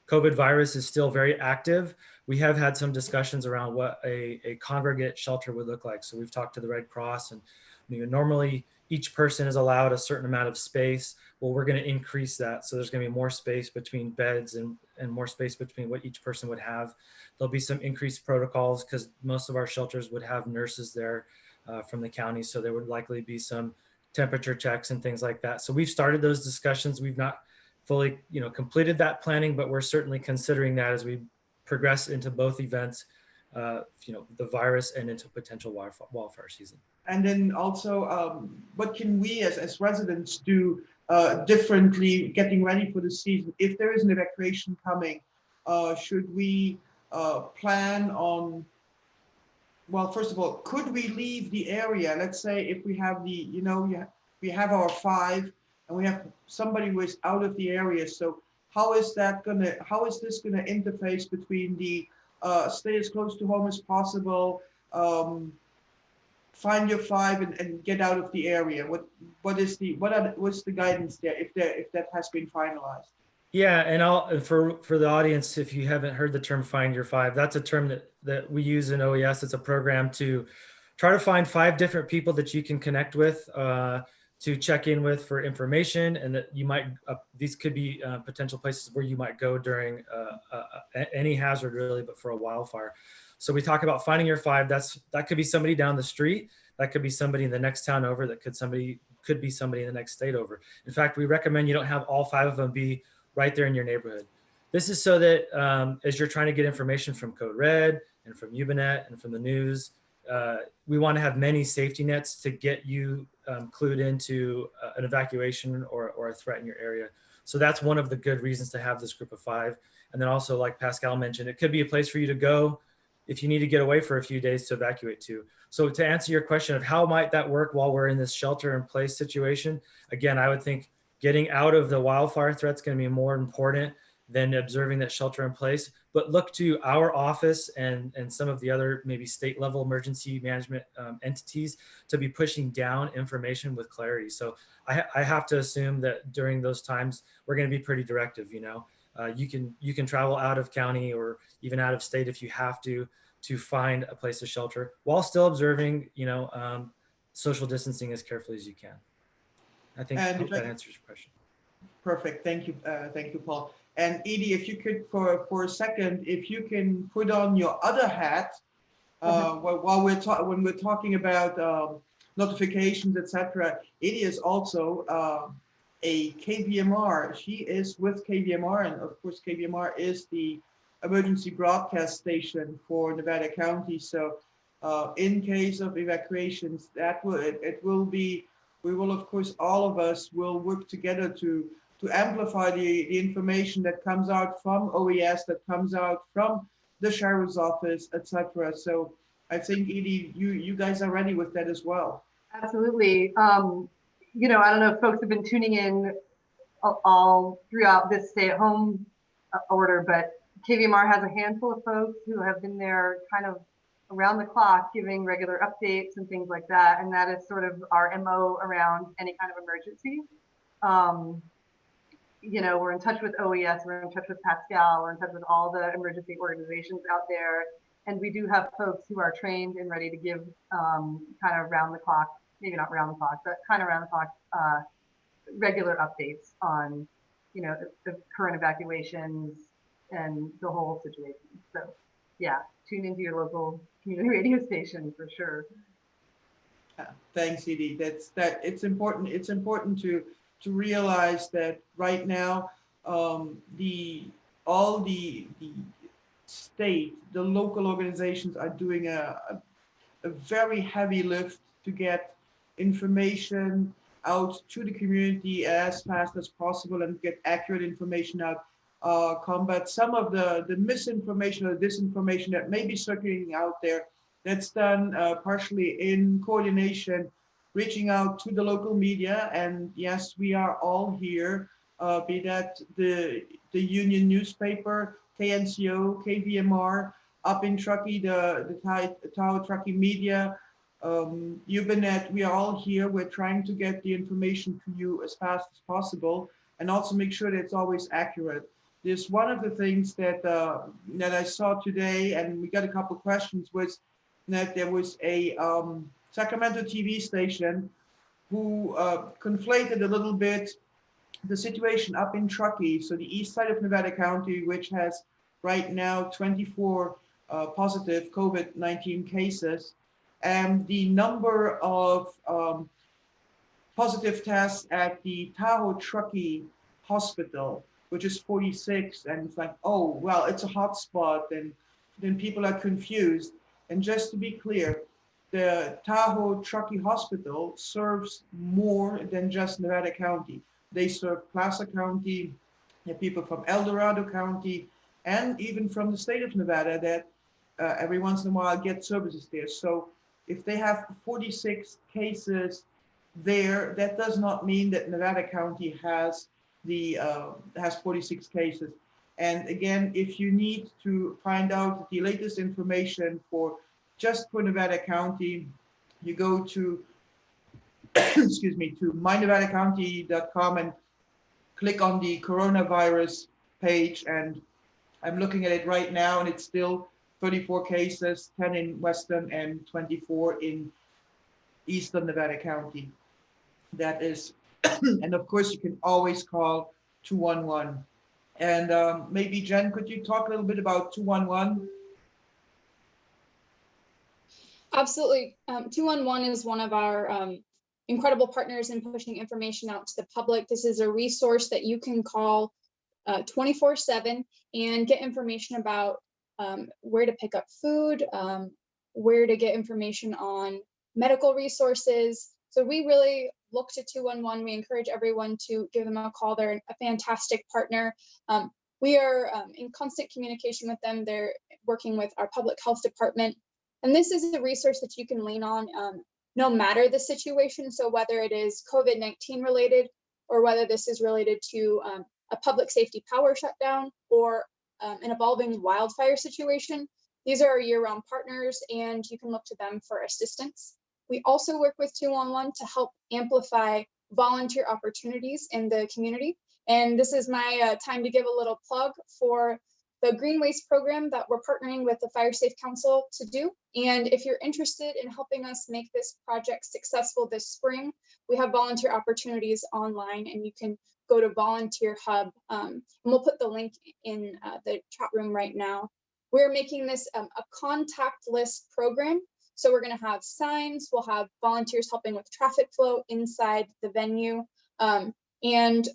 COVID virus is still very active, we have had some discussions around what a congregate shelter would look like. So we've talked to the Red Cross, and normally each person is allowed a certain amount of space. Well, we're going to increase that. So there's going to be more space between beds and more space between what each person would have. There'll be some increased protocols because most of our shelters would have nurses there from the county. So there would likely be some temperature checks and things like that. So we've started those discussions. We've not fully, completed that planning, but we're certainly considering that as we progress into both events, the virus and into potential wildfire season. And then also, what can we as residents do differently getting ready for the season? If there is an evacuation coming, should we plan on, well, first of all, could we leave the area? Let's say if we have we have our 5 and we have somebody who is out of the area. So how is this gonna interface between the stay as close to home as possible, find your five and get out of the area? What's the guidance there if that has been finalized? Yeah, and for the audience, if you haven't heard the term "Find Your Five," that's a term that we use in OES. It's a program to try to find 5 different people that you can connect with, to check in with for information, and that you might these could be potential places where you might go during any hazard, really, but for a wildfire. So we talk about finding your 5. That could be somebody down the street. That could be somebody in the next town over. That could be somebody in the next state over. In fact, we recommend you don't have all 5 of them be right there in your neighborhood. This is so that as you're trying to get information from Code Red and from Ubinet and from the news, we want to have many safety nets to get you clued into an evacuation or a threat in your area. So that's one of the good reasons to have this group of 5. And then also, like Pascal mentioned, it could be a place for you to go if you need to get away for a few days to evacuate to. So to answer your question of how might that work while we're in this shelter in place situation, again, I would think getting out of the wildfire threat is going to be more important than observing that shelter in place. But look to our office and some of the other maybe state level emergency management entities to be pushing down information with clarity. So I have to assume that during those times, we're going to be pretty directive. You can travel out of county or even out of state if you have to find a place to shelter while still observing, social distancing as carefully as you can. I hope that answers your question. Perfect. Thank you, Paul. And Edie, if you could, for a second, if you can put on your other hat, while when we're talking about notifications, etc. Edie is also a KVMR. She is with KVMR, and of course, KVMR is the emergency broadcast station for Nevada County. So, in case of evacuations, we will, of course, all of us will work together to amplify the information that comes out from OES, that comes out from the sheriff's office, etc. So I think, Edie, you guys are ready with that as well. Absolutely. I don't know if folks have been tuning in all throughout this stay-at-home order, but KVMR has a handful of folks who have been there kind of around the clock giving regular updates and things like that. And that is sort of our MO around any kind of emergency. We're in touch with OES, we're in touch with Pascal, we're in touch with all the emergency organizations out there. And we do have folks who are trained and ready to give kind of round the clock, maybe not round the clock, but kind of round the clock regular updates on, the current evacuations and the whole situation. So yeah, tune into your local community radio station for sure. Thanks, Edie. It's important. It's important to realize that right now, all the state, the local organizations are doing a very heavy lift to get information out to the community as fast as possible and get accurate information out. Combat some of the misinformation or disinformation that may be circulating out there. That's done partially in coordination, reaching out to the local media. And yes, we are all here, be that the Union newspaper, KNCO, KVMR, up in Truckee, the Tahoe Truckee media, Ubinet, we are all here. We're trying to get the information to you as fast as possible and also make sure that it's always accurate. This one of the things that I saw today, and we got a couple of questions, was that there was a Sacramento TV station who conflated a little bit the situation up in Truckee, so the east side of Nevada County, which has right now 24 positive COVID-19 cases, and the number of positive tests at the Tahoe Truckee Hospital, which is 46, and it's like, oh, well, it's a hot spot, and then people are confused. And just to be clear, the Tahoe Truckee Hospital serves more than just Nevada County. They serve Placer County, there are people from El Dorado County, and even from the state of Nevada that every once in a while get services there. So if they have 46 cases there, that does not mean that Nevada County has 46 cases. And again, if you need to find out the latest information for just for Nevada County, you go to, excuse me, to mynevadacounty.com and click on the coronavirus page. And I'm looking at it right now, and it's still 34 cases, 10 in Western and 24 in Eastern Nevada County. That is, and of course, you can always call 211. And maybe Jen, could you talk a little bit about 211? Absolutely. 211 is one of our incredible partners in pushing information out to the public. This is a resource that you can call 24/7 and get information about where to pick up food, where to get information on medical resources. So we really look to 211. We encourage everyone to give them a call. They're a fantastic partner. We are in constant communication with them. They're working with our public health department. And this is a resource that you can lean on no matter the situation. So whether it is COVID-19 related, or whether this is related to a public safety power shutdown, or an evolving wildfire situation, these are our year-round partners, and you can look to them for assistance. We also work with 211 to help amplify volunteer opportunities in the community. And this is my time to give a little plug for the Green Waste program that we're partnering with the Fire Safe Council to do. And if you're interested in helping us make this project successful this spring, we have volunteer opportunities online, and you can go to Volunteer Hub. And we'll put the link in the chat room right now. We're making this a contactless program. So we're going to have signs, we'll have volunteers helping with traffic flow inside the venue. And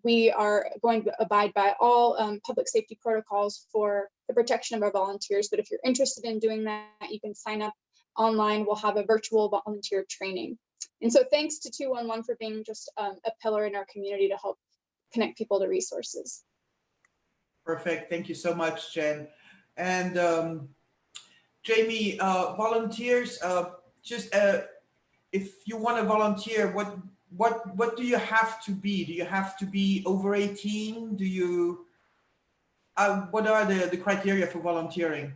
we are going to abide by all public safety protocols for the protection of our volunteers. But if you're interested in doing that, you can sign up online. We'll have a virtual volunteer training. And so thanks to 211 for being just a pillar in our community to help connect people to resources. Perfect. Thank you so much, Jen. And Jamie, volunteers, if you want to volunteer, what do you have to be? Do you have to be over 18? Do you, what are the criteria for volunteering?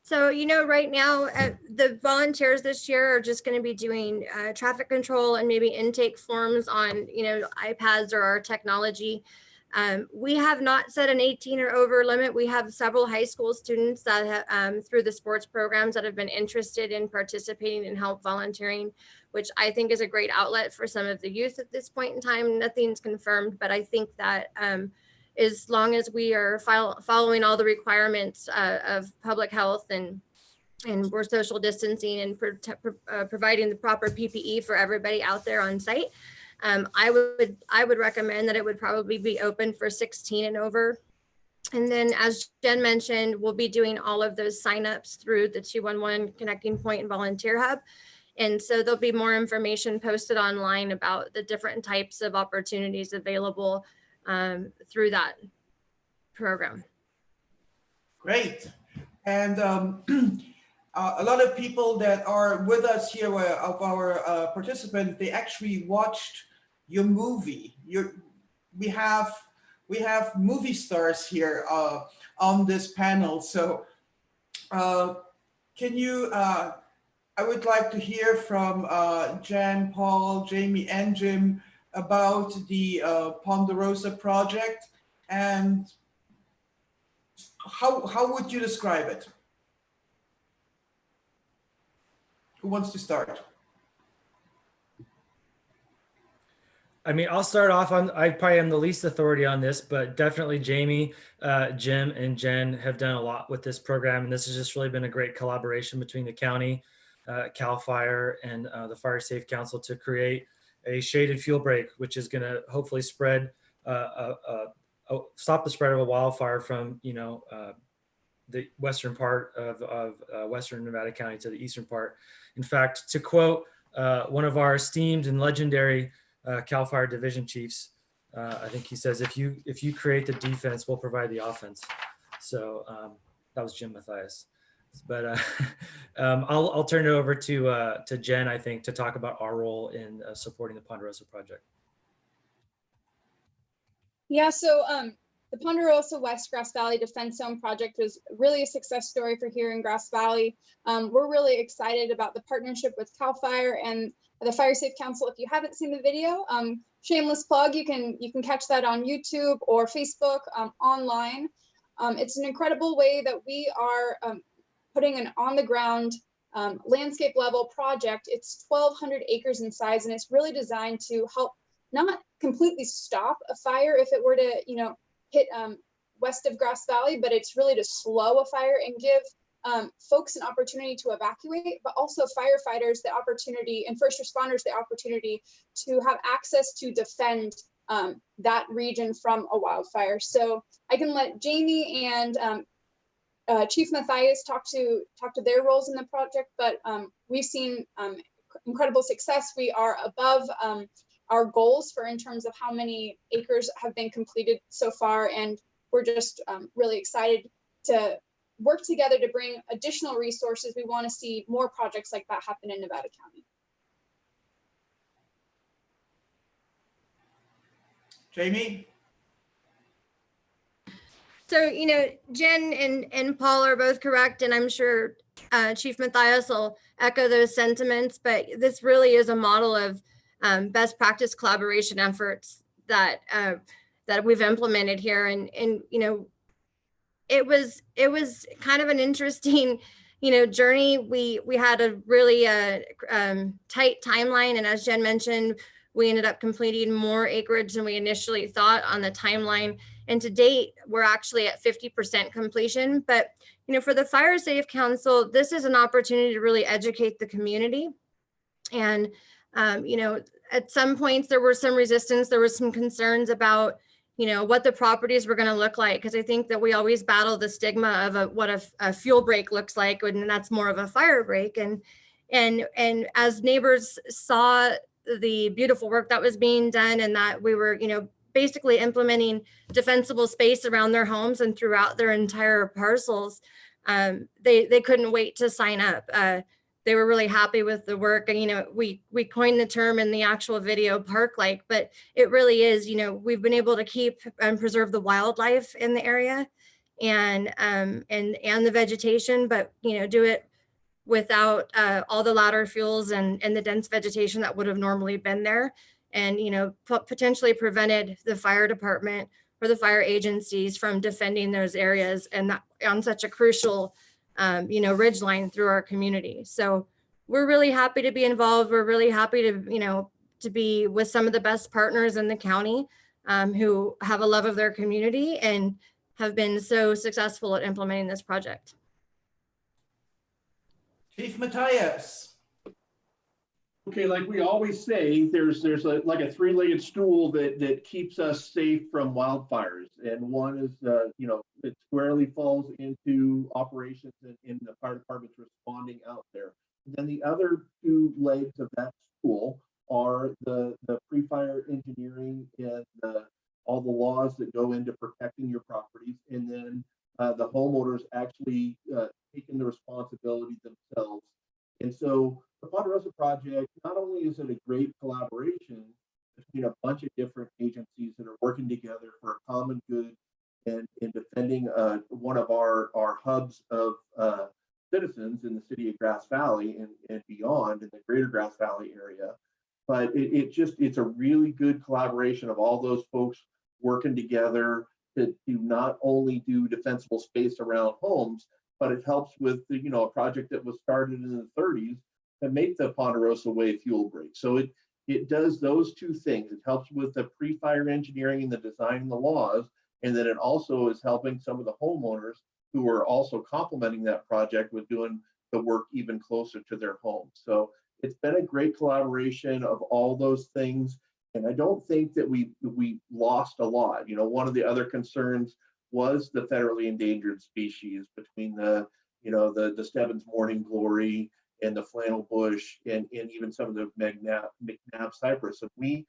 So, right now, the volunteers this year are just going to be doing traffic control and maybe intake forms on, iPads or our technology. We have not set an 18 or over limit. We have several high school students that have, through the sports programs, that have been interested in participating and help volunteering, which I think is a great outlet for some of the youth at this point in time. Nothing's confirmed, but I think that as long as we are following all the requirements of public health and we're social distancing and providing the proper PPE for everybody out there on site, I would recommend that it would probably be open for 16 and over. And then, as Jen mentioned, we'll be doing all of those signups through the 211 Connecting Point and Volunteer Hub. And so there'll be more information posted online about the different types of opportunities available through that program. Great. And a lot of people that are with us here of our participants, they actually watched your movie. We have movie stars here on this panel. So can you, I would like to hear from Jan, Paul, Jamie, and Jim about the Ponderosa project, and how would you describe it? Who wants to start? I mean, I'll start off I probably am the least authority on this, but definitely Jamie, Jim, and Jen have done a lot with this program. And this has just really been a great collaboration between the county, CAL FIRE, and the Fire Safe Council to create a shaded fuel break, which is going to hopefully spread, stop the spread of a wildfire from, the western part of Western Nevada County to the eastern part. In fact, to quote one of our esteemed and legendary CAL FIRE division chiefs, I think he says, if you create the defense, we'll provide the offense. So that was Jim Mathias. But I'll turn it over to Jen, I think, to talk about our role in supporting the Ponderosa project. Yeah, so the Ponderosa West Grass Valley Defense Zone project was really a success story for here in Grass Valley. We're really excited about the partnership with CAL FIRE and the Fire Safe Council. If you haven't seen the video, shameless plug, you can catch that on YouTube or Facebook, online. It's an incredible way that we are putting an on the ground landscape level project. It's 1,200 acres in size, and it's really designed to help not completely stop a fire if it were to, hit west of Grass Valley, but it's really to slow a fire and give folks an opportunity to evacuate, but also firefighters the opportunity and first responders the opportunity to have access to defend that region from a wildfire. So I can let Jamie and Chief Matthias talk to their roles in the project, but we've seen incredible success. We are above our goals in terms of how many acres have been completed so far, and we're just really excited to work together to bring additional resources. We want to see more projects like that happen in Nevada County. Jamie? So, Jen and Paul are both correct, and I'm sure Chief Matthias will echo those sentiments, but this really is a model of best practice collaboration efforts that we've implemented here. And it was kind of an interesting, journey. We had a really tight timeline. And as Jen mentioned, we ended up completing more acreage than we initially thought on the timeline. And to date, we're actually at 50% completion. But, for the Fire Safe Council, this is an opportunity to really educate the community. And, at some points there was some resistance, there was some concerns about, what the properties were going to look like. Because I think that we always battle the stigma of what a fuel break looks like, and that's more of a fire break. And as neighbors saw the beautiful work that was being done, and that we were, basically implementing defensible space around their homes and throughout their entire parcels, they couldn't wait to sign up. They were really happy with the work. And, we coined the term in the actual video park-like, but it really is, we've been able to keep and preserve the wildlife in the area and the vegetation, but, do it without all the ladder fuels and the dense vegetation that would have normally been there, and, potentially prevented the fire department or the fire agencies from defending those areas, and that on such a crucial ridge line through our community. So we're really happy to be involved. We're really happy to, to be with some of the best partners in the county who have a love of their community and have been so successful at implementing this project. Chief Matthias. Okay, like we always say, there's like a three-legged stool that keeps us safe from wildfires, and one is it squarely falls into operations in the fire department's responding out there. And then the other two legs of that stool are the pre-fire engineering and all the laws that go into protecting your properties, and then the homeowners actually taking the responsibility themselves. And so the Ponderosa project, not only is it a great collaboration between a bunch of different agencies that are working together for a common good and in defending one of our hubs of citizens in the city of Grass Valley and beyond in the greater Grass Valley area, but it's a really good collaboration of all those folks working together to not only do defensible space around homes, but it helps with a project that was started in the 30s to make the Ponderosa Way fuel break. So it does those two things. It helps with the pre-fire engineering and the design and the laws, and then it also is helping some of the homeowners who are also complementing that project with doing the work even closer to their homes. So it's been a great collaboration of all those things, and I don't think that we lost a lot. One of the other concerns was the federally endangered species between the Stebbins morning glory and the flannel bush and even some of the McNabb cypress. And we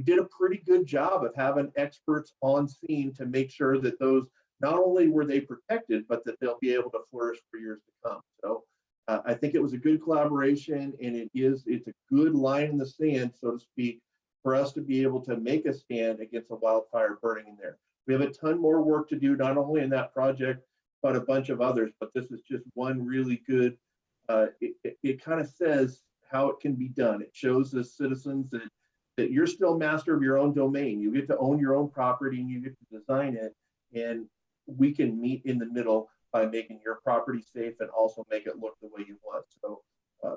did a pretty good job of having experts on scene to make sure that those, not only were they protected, but that they'll be able to flourish for years to come. So I think it was a good collaboration, and it's a good line in the sand, so to speak, for us to be able to make a stand against a wildfire burning in there. We have a ton more work to do, not only in that project, but a bunch of others. But this is just one really good, it kind of says how it can be done. It shows the citizens that you're still master of your own domain. You get to own your own property and you get to design it. And we can meet in the middle by making your property safe and also make it look the way you want. So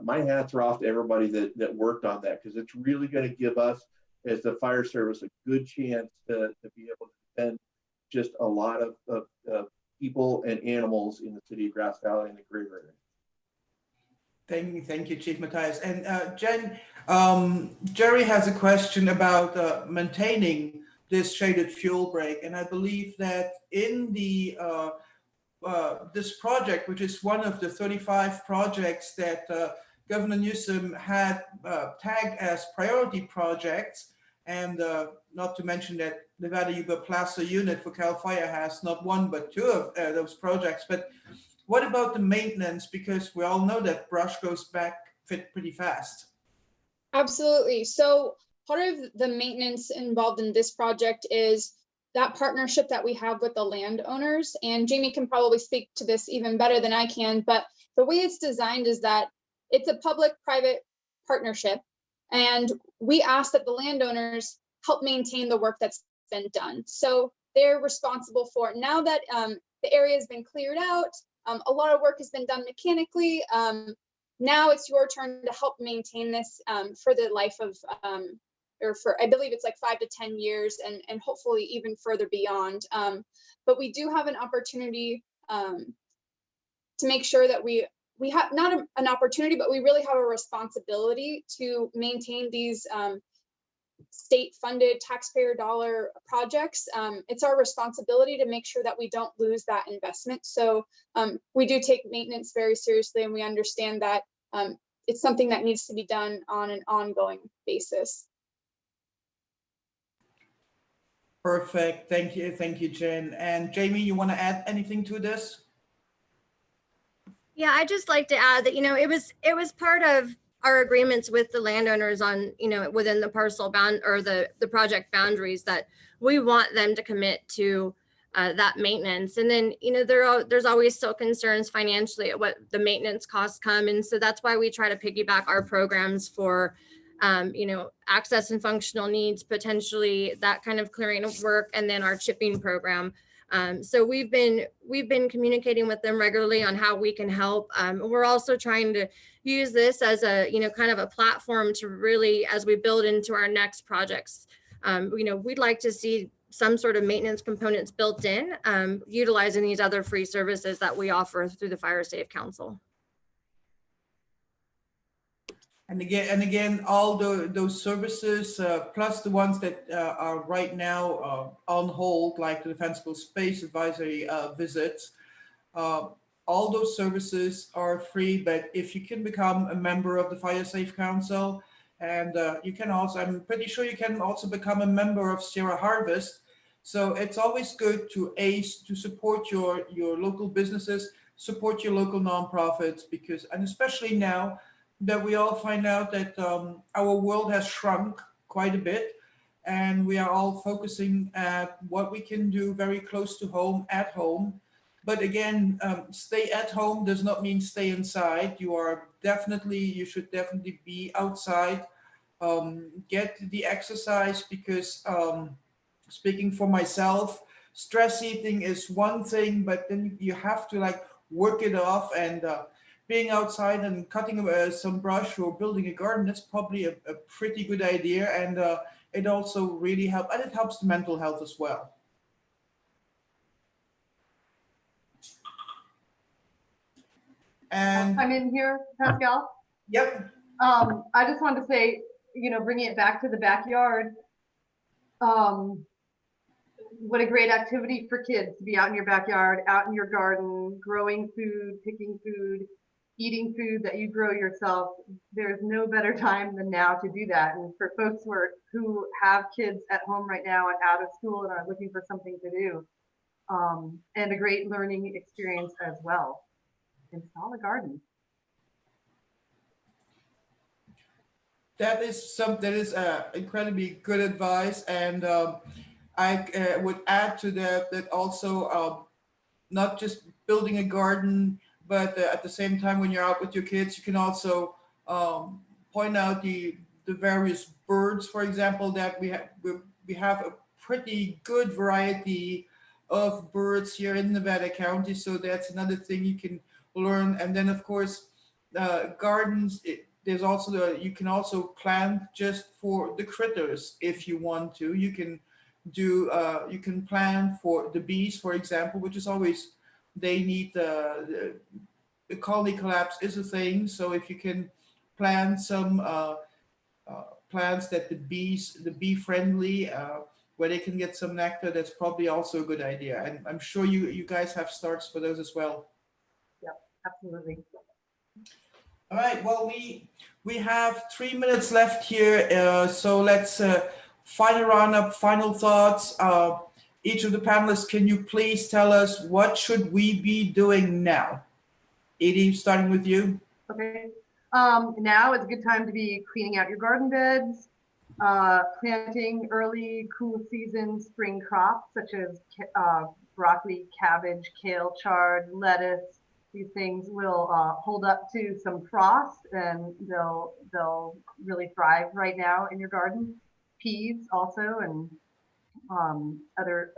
my hats are off to everybody that worked on that, because it's really going to give us as the fire service a good chance to be able to defend just a lot of people and animals in the city of Grass Valley and the greater area. Thank you, Chief Matthias. And Jen, Jerry has a question about maintaining this shaded fuel break. And I believe that in the this project, which is one of the 35 projects that Governor Newsom had tagged as priority projects, and not to mention that Nevada Yuba Plaza unit for CAL FIRE has not one but two of those projects. But what about the maintenance? Because we all know that brush goes back pretty fast. Absolutely. So part of the maintenance involved in this project is that partnership that we have with the landowners. And Jamie can probably speak to this even better than I can, but the way it's designed is that it's a public-private partnership. And we ask that the landowners help maintain the work that's been done. So they're responsible for it. Now that the area has been cleared out, a lot of work has been done mechanically. Now it's your turn to help maintain this for the life of, or for, I believe it's like 5 to 10 years and hopefully even further beyond. But we do have an opportunity to make sure that we have not an opportunity, but we really have a responsibility to maintain these state-funded taxpayer dollar projects. It's our responsibility to make sure that we don't lose that investment. So we do take maintenance very seriously, and we understand that it's something that needs to be done on an ongoing basis. Perfect. Thank you, Jen. And Jamie, you want to add anything to this? Yeah, I'd just like to add that, it was part of our agreements with the landowners on, within the parcel bound or the project boundaries, that we want them to commit to that maintenance. And then, there's always still concerns financially at what the maintenance costs come. And so that's why we try to piggyback our programs for, access and functional needs, potentially that kind of clearing of work, and then our chipping program. So we've been communicating with them regularly on how we can help. We're also trying to use this as a, kind of a platform to really, as we build into our next projects, we'd like to see some sort of maintenance components built in, utilizing these other free services that we offer through the Fire Safe Council. And again, all those services, plus the ones that are right now on hold, like the Defensible Space Advisory visits, all those services are free. But if you can become a member of the Fire Safe Council, and you can also, I'm pretty sure you can also become a member of Sierra Harvest. So it's always good to support your local businesses, support your local nonprofits, because, and especially now that we all find out that our world has shrunk quite a bit, and we are all focusing at what we can do very close to home, at home. But again, stay at home does not mean stay inside. You should definitely be outside, get the exercise, because speaking for myself, stress eating is one thing, but then you have to work it off, and being outside and cutting some brush or building a garden, that's probably a pretty good idea. And it also really helps, and it helps the mental health as well. And I'm in here, Pascal. yep, I just wanted to say, bringing it back to the backyard, what a great activity for kids to be out in your backyard, out in your garden, growing food, picking food, eating food that you grow yourself. There's no better time than now to do that. And for folks who have kids at home right now and out of school and are looking for something to do, and a great learning experience as well, install a garden. that is incredibly good advice. And I would add to that also not just building a garden, but at the same time, when you're out with your kids, you can also point out the various birds, for example, that we have a pretty good variety of birds here in Nevada County. So that's another thing you can learn. And then, of course, gardens. There's also you can also plant just for the critters if you want to. You can you can plant for the bees, for example, which is always they need the colony collapse is a thing. So if you can plant some plants that the bee friendly, where they can get some nectar, that's probably also a good idea. And I'm sure you guys have starts for those as well. Absolutely. All right. Well, we have 3 minutes left here, so let's final roundup, final thoughts. Each of the panelists, can you please tell us what should we be doing now? Edie, starting with you. Okay. Now is a good time to be cleaning out your garden beds, planting early cool season spring crops such as broccoli, cabbage, kale, chard, lettuce. These things will hold up to some frost, and they'll really thrive right now in your garden. Peas also, and other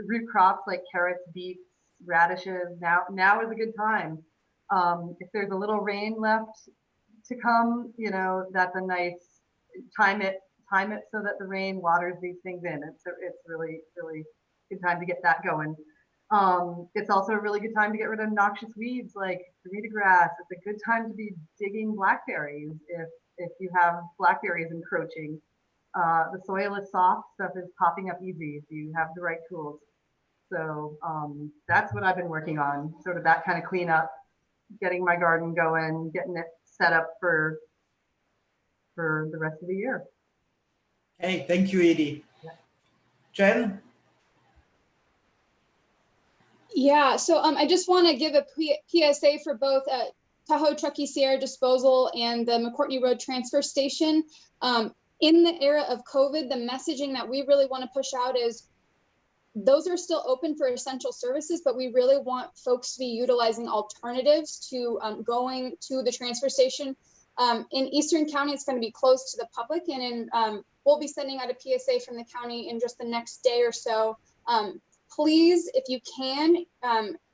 root crops like carrots, beets, radishes. Now is a good time. If there's a little rain left to come, that's a nice time it so that the rain waters these things in. It's really good time to get that going. It's also a really good time to get rid of noxious weeds like Dorita grass. It's a good time to be digging blackberries if you have blackberries encroaching. The soil is soft, stuff is popping up easy if you have the right tools. So that's what I've been working on, sort of that kind of cleanup, getting my garden going, getting it set up for the rest of the year. Hey, thank you, Edie. Yeah. Jen? Yeah, so I just want to give a PSA for both Tahoe Truckee Sierra Disposal and the McCourtney Road Transfer Station. In the era of COVID, the messaging that we really want to push out is those are still open for essential services, but we really want folks to be utilizing alternatives to going to the transfer station. In Eastern County, it's going to be closed to the public, and we'll be sending out a PSA from the county in just the next day or so. Please, if you can,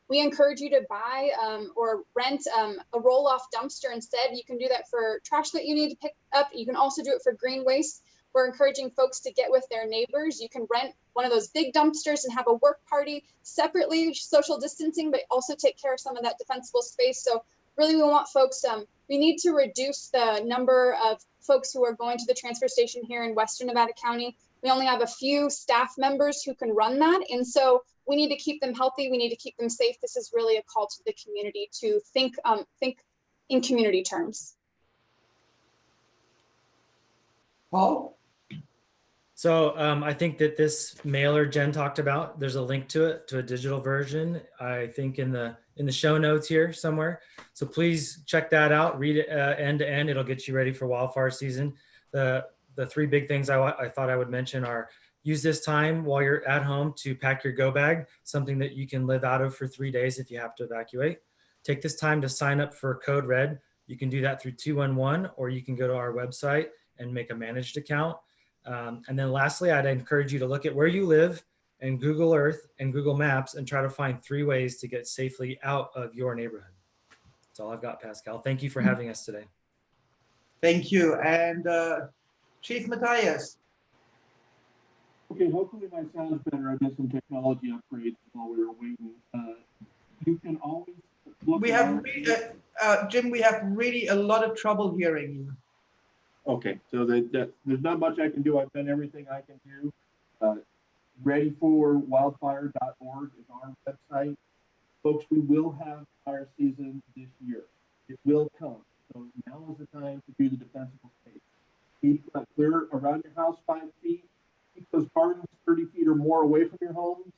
we encourage you to buy or rent a roll-off dumpster instead. You can do that for trash that you need to pick up. You can also do it for green waste. We're encouraging folks to get with their neighbors. You can rent one of those big dumpsters and have a work party separately, social distancing, but also take care of some of that defensible space. So really we want folks, we need to reduce the number of folks who are going to the transfer station here in Western Nevada County. We only have a few staff members who can run that. And so we need to keep them healthy. We need to keep them safe. This is really a call to the community to think in community terms. Paul? So I think that this mailer Jen talked about, there's a link to it, to a digital version, I think in the show notes here somewhere. So please check that out, read it end to end. It'll get you ready for wildfire season. The three big things I thought I would mention are: use this time while you're at home to pack your go bag, something that you can live out of for 3 days if you have to evacuate. Take this time to sign up for Code Red. You can do that through 211, or you can go to our website and make a managed account. And then lastly, I'd encourage you to look at where you live and Google Earth and Google Maps and try to find 3 ways to get safely out of your neighborhood. That's all I've got, Pascal. Thank you for having us today. Thank you. And Chief Matthias. Okay, hopefully my sound's better. I did some technology upgrades while we were waiting. You can always look. We have Jim, we have really a lot of trouble hearing you. Okay, so there's not much I can do. I've done everything I can do. Readyforwildfire.org is our website. Folks, we will have fire season this year. It will come. So now is the time to do the defensible space. Keep clear around your house 5 feet. Keep those gardens 30 feet or more away from your homes.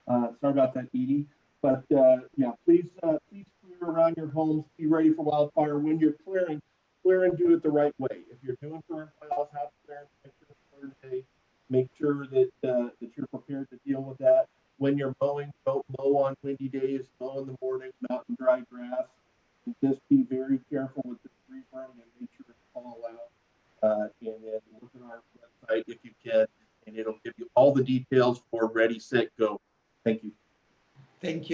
Sorry about that, Edie. But yeah, please clear around your homes. Be ready for wildfire. When you're clearing, clear and do it the right way. If you're doing current piles, have clearance pictures Thursday. make sure that that you're prepared to deal with that. When you're mowing, don't mow on windy days. Mow in the morning, not in dry grass. And just be very careful with the tree burning and make sure it's all out. And then look at our website if you can, and it'll give you all the details for Ready, Set, Go. Thank you. Thank you.